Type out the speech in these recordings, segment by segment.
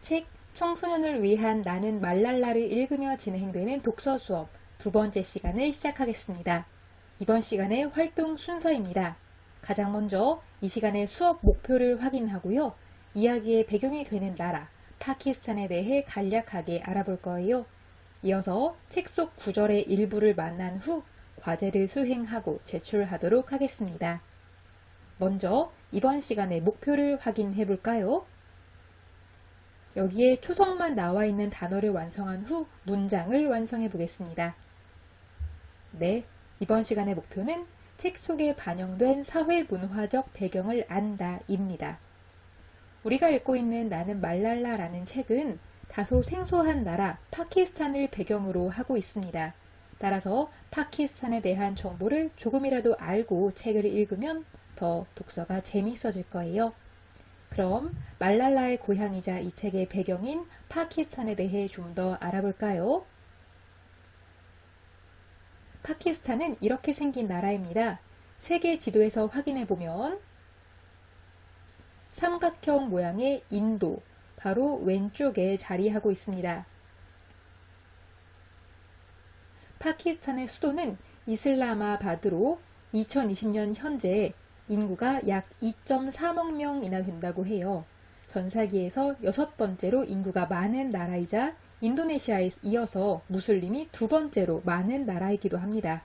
책 청소년을 위한 나는 말랄라를 읽으며 진행되는 독서 수업 두 번째 시간을 시작하겠습니다. 이번 시간의 활동 순서입니다. 가장 먼저 이 시간의 수업 목표를 확인하고요. 이야기의 배경이 되는 나라, 파키스탄에 대해 간략하게 알아볼 거예요. 이어서 책 속 구절의 일부를 만난 후 과제를 수행하고 제출하도록 하겠습니다. 먼저 이번 시간의 목표를 확인해 볼까요? 여기에 초성만 나와 있는 단어를 완성한 후 문장을 완성해 보겠습니다. 네, 이번 시간의 목표는 책 속에 반영된 사회문화적 배경을 안다 입니다. 우리가 읽고 있는 나는 말랄라라는 책은 다소 생소한 나라 파키스탄을 배경으로 하고 있습니다. 따라서 파키스탄에 대한 정보를 조금이라도 알고 책을 읽으면 더 독서가 재미있어질 거예요. 그럼 말랄라의 고향이자 이 책의 배경인 파키스탄에 대해 좀 더 알아볼까요? 파키스탄은 이렇게 생긴 나라입니다. 세계 지도에서 확인해보면 삼각형 모양의 인도, 바로 왼쪽에 자리하고 있습니다. 파키스탄의 수도는 이슬라마바드로 2020년 현재 인구가 약 2.3억 명이나 된다고 해요. 전사기에서 6번째로 인구가 많은 나라이자 인도네시아에 이어서 무슬림이 두 번째로 많은 나라이기도 합니다.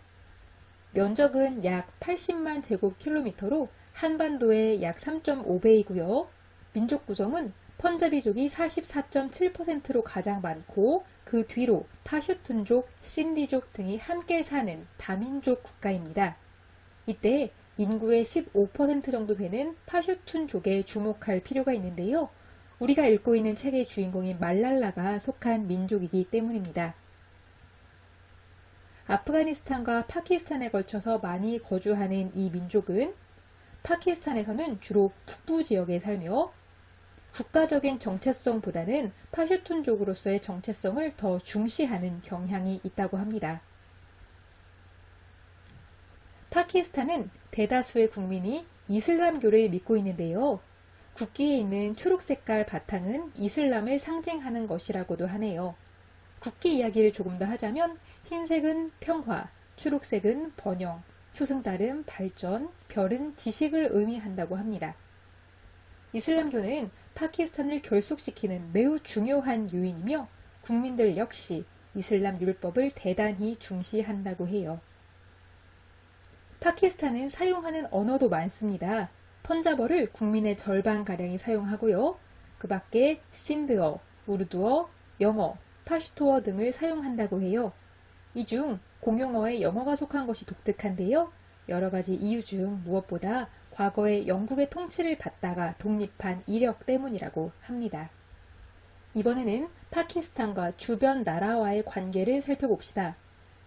면적은 약 80만 제곱킬로미터로 한반도의 약 3.5배이고요. 민족 구성은 펀자비족이 44.7%로 가장 많고 그 뒤로 파슈툰족, 신디족 등이 함께 사는 다민족 국가입니다. 이때 인구의 15% 정도 되는 파슈툰족에 주목할 필요가 있는데요. 우리가 읽고 있는 책의 주인공인 말랄라가 속한 민족이기 때문입니다. 아프가니스탄과 파키스탄에 걸쳐서 많이 거주하는 이 민족은 파키스탄에서는 주로 북부 지역에 살며 국가적인 정체성보다는 파슈툰족으로서의 정체성을 더 중시하는 경향이 있다고 합니다. 파키스탄은 대다수의 국민이 이슬람교를 믿고 있는데요. 국기에 있는 초록 색깔 바탕은 이슬람을 상징하는 것이라고도 하네요. 국기 이야기를 조금 더 하자면 흰색은 평화, 초록색은 번영, 초승달은 발전, 별은 지식을 의미한다고 합니다. 이슬람교는 파키스탄을 결속시키는 매우 중요한 요인이며 국민들 역시 이슬람 율법을 대단히 중시한다고 해요. 파키스탄은 사용하는 언어도 많습니다. 펀자버를 국민의 절반가량이 사용하고요. 그 밖에 신드어, 우르두어, 영어, 파슈토어 등을 사용한다고 해요. 이 중 공용어에 영어가 속한 것이 독특한데요. 여러 가지 이유 중 무엇보다 과거에 영국의 통치를 받다가 독립한 이력 때문이라고 합니다. 이번에는 파키스탄과 주변 나라와의 관계를 살펴봅시다.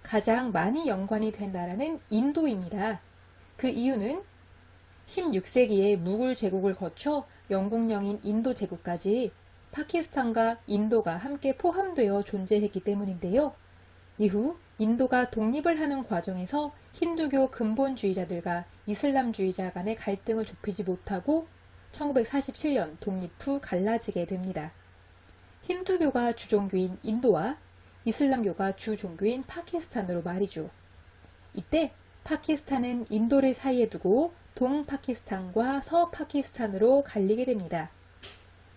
가장 많이 연관이 된 나라는 인도입니다. 그 이유는 16세기에 무굴 제국을 거쳐 영국령인 인도 제국까지 파키스탄과 인도가 함께 포함되어 존재했기 때문인데요. 이후 인도가 독립을 하는 과정에서 힌두교 근본주의자들과 이슬람주의자 간의 갈등을 좁히지 못하고 1947년 독립 후 갈라지게 됩니다. 힌두교가 주종교인 인도와 이슬람교가 주종교인 파키스탄으로 말이죠. 이때 파키스탄은 인도를 사이에 두고 동파키스탄과 서파키스탄으로 갈리게 됩니다.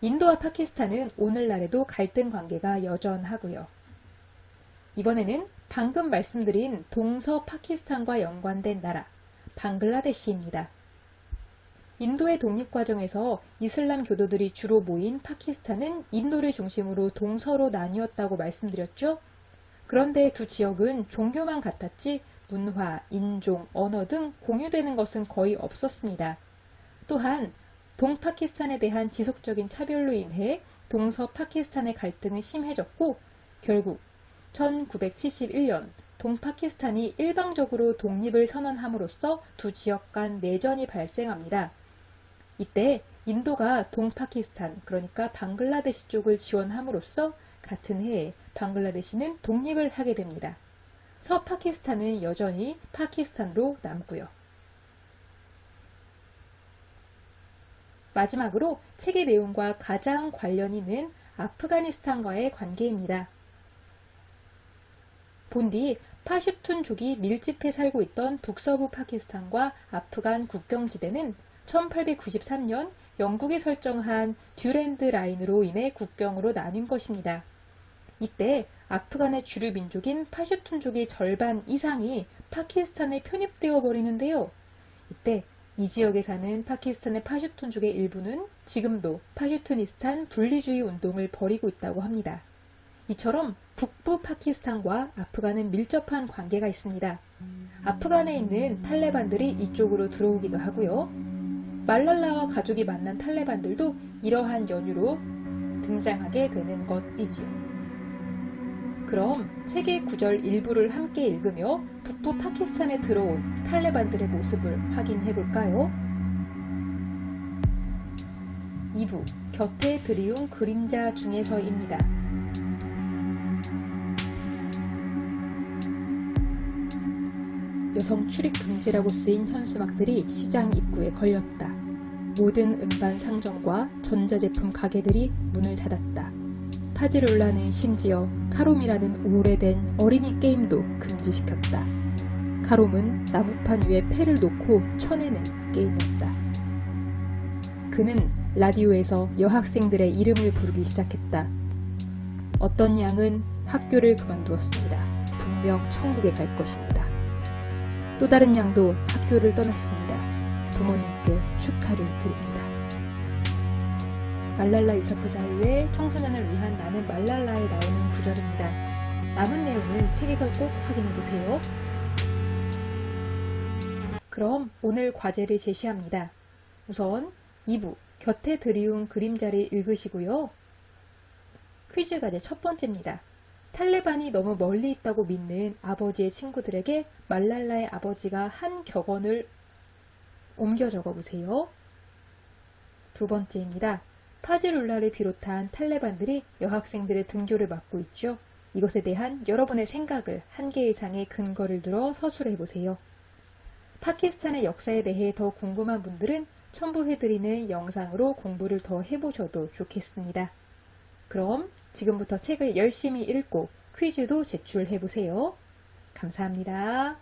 인도와 파키스탄은 오늘날에도 갈등 관계가 여전하고요. 이번에는 방금 말씀드린 동서파키스탄과 연관된 나라, 방글라데시입니다. 인도의 독립 과정에서 이슬람 교도들이 주로 모인 파키스탄은 인도를 중심으로 동서로 나뉘었다고 말씀드렸죠? 그런데 두 지역은 종교만 같았지 문화, 인종, 언어 등 공유되는 것은 거의 없었습니다. 또한 동파키스탄에 대한 지속적인 차별로 인해 동서파키스탄의 갈등은 심해졌고 결국 1971년 동파키스탄이 일방적으로 독립을 선언함으로써 두 지역 간 내전이 발생합니다. 이때 인도가 동파키스탄, 그러니까 방글라데시 쪽을 지원함으로써 같은 해에 방글라데시는 독립을 하게 됩니다. 서파키스탄은 여전히 파키스탄으로 남고요. 마지막으로 책의 내용과 가장 관련 있는 아프가니스탄과의 관계입니다. 본디 파슈툰족이 밀집해 살고 있던 북서부 파키스탄과 아프간 국경지대는 1893년 영국이 설정한 듀랜드 라인으로 인해 국경으로 나뉜 것입니다. 이때 아프간의 주류 민족인 파슈툰족의 절반 이상이 파키스탄에 편입되어 버리는데요. 이때 이 지역에 사는 파키스탄의 파슈툰족의 일부는 지금도 파슈투니스탄 분리주의 운동을 벌이고 있다고 합니다. 이처럼 북부 파키스탄과 아프간은 밀접한 관계가 있습니다. 아프간에 있는 탈레반들이 이쪽으로 들어오기도 하고요. 말랄라와 가족이 만난 탈레반들도 이러한 연유로 등장하게 되는 것이지요. 그럼 책의 구절 일부를 함께 읽으며 북부 파키스탄에 들어온 탈레반들의 모습을 확인해 볼까요? 2부 곁에 드리운 그림자 중에서입니다. 여성 출입 금지라고 쓰인 현수막들이 시장 입구에 걸렸다. 모든 음반 상점과 전자제품 가게들이 문을 닫았다. 파지룰라는 심지어 카롬이라는 오래된 어린이 게임도 금지시켰다. 카롬은 나무판 위에 패를 놓고 쳐내는 게임이었다. 그는 라디오에서 여학생들의 이름을 부르기 시작했다. 어떤 양은 학교를 그만두었습니다. 분명 천국에 갈 것입니다. 또 다른 양도 학교를 떠났습니다. 부모님께 축하를 드립니다. 말랄라 유사프 자유의 청소년을 위한 나는 말랄라에 나오는 구절입니다. 남은 내용은 책에서 꼭 확인해보세요. 그럼 오늘 과제를 제시합니다. 우선 2부 곁에 드리운 그림자를 읽으시고요. 퀴즈 과제 첫 번째입니다. 탈레반이 너무 멀리 있다고 믿는 아버지의 친구들에게 말랄라의 아버지가 한 격언을 옮겨 적어보세요. 두 번째입니다. 파지룰라를 비롯한 탈레반들이 여학생들의 등교를 막고 있죠. 이것에 대한 여러분의 생각을 한 개 이상의 근거를 들어 서술해보세요. 파키스탄의 역사에 대해 더 궁금한 분들은 첨부해드리는 영상으로 공부를 더 해보셔도 좋겠습니다. 그럼 지금부터 책을 열심히 읽고 퀴즈도 제출해보세요. 감사합니다.